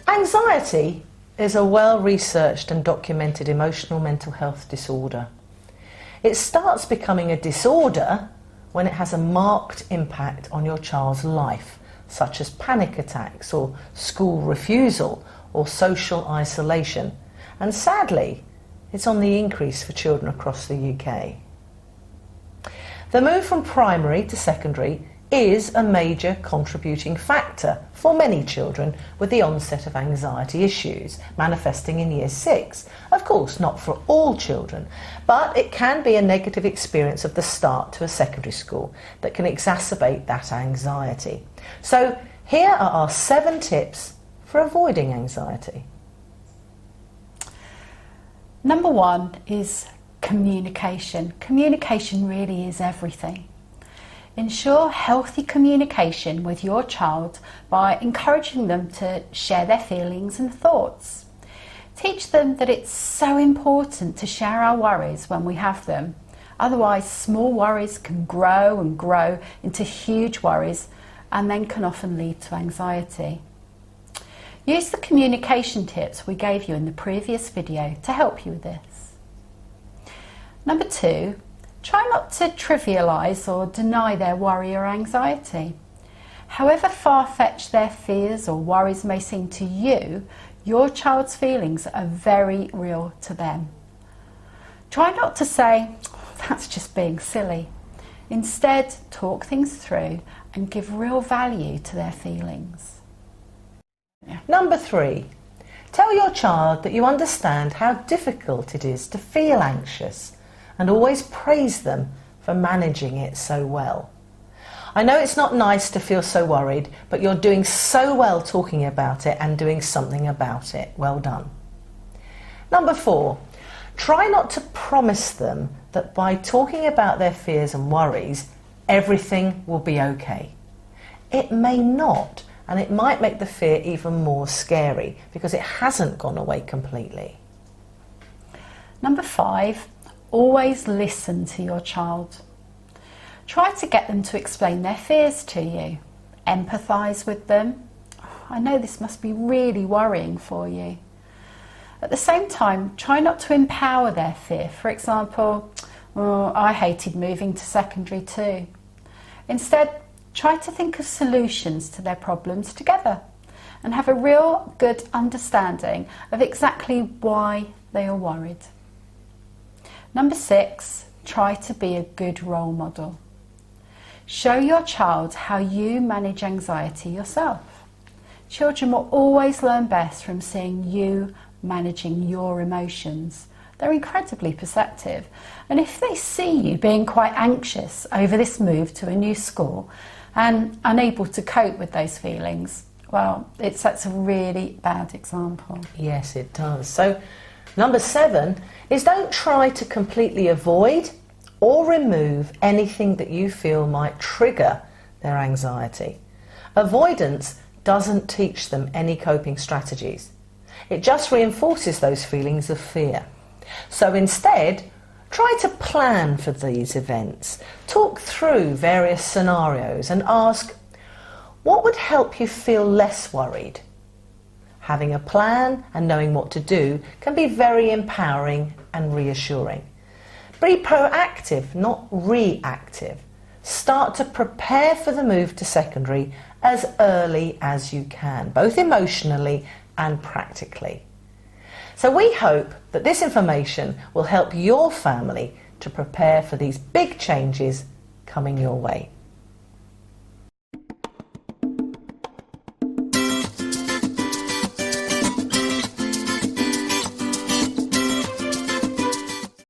Anxiety is a well-researched and documented emotional mental health disorder. It starts becoming a disorder when it has a marked impact on your child's life, such as panic attacks or school refusal or social isolation. And sadly, it's on the increase for children across the UK. The move from primary to secondary is a major contributing factor for many children with the onset of anxiety issues manifesting in year 6. Of course, not for all children, but it can be a negative experience of the start to a secondary school that can exacerbate that anxiety. So here are our 7 tips for avoiding anxiety. Number 1 is communication. Communication really is everything. Ensure healthy communication with your child by encouraging them to share their feelings and thoughts. Teach them that it's so important to share our worries when we have them. Otherwise, small worries can grow and grow into huge worries and then can often lead to anxiety. Use the communication tips we gave you in the previous video to help you with this. Number 2, try not to trivialise or deny their worry or anxiety. However far-fetched their fears or worries may seem to you, your child's feelings are very real to them. Try not to say, "That's just being silly." Instead, talk things through and give real value to their feelings. Number 3, tell your child that you understand how difficult it is to feel anxious and always praise them for managing it so well. I know it's not nice to feel so worried, but you're doing so well talking about it and doing something about it. Well done. Number 4, try not to promise them that by talking about their fears and worries, everything will be okay. It may not, and it might make the fear even more scary because it hasn't gone away completely. Number 5, always listen to your child. Try to get them to explain their fears to you. Empathise with them. I know this must be really worrying for you. At the same time, try not to empower their fear. For example, "Oh, I hated moving to secondary too." Instead, try to think of solutions to their problems together and have a real good understanding of exactly why they are worried. Number 6, try to be a good role model. Show your child how you manage anxiety yourself. Children will always learn best from seeing you managing your emotions. They're incredibly perceptive, and if they see you being quite anxious over this move to a new school and unable to cope with those feelings, well, it sets a really bad example. Yes, it does. So number 7 is don't try to completely avoid or remove anything that you feel might trigger their anxiety. Avoidance doesn't teach them any coping strategies. It just reinforces those feelings of fear. So instead, try to plan for these events. Talk through various scenarios and ask, what would help you feel less worried? Having a plan and knowing what to do can be very empowering and reassuring. Be proactive, not reactive. Start to prepare for the move to secondary as early as you can, both emotionally and practically. So we hope that this information will help your family to prepare for these big changes coming your way.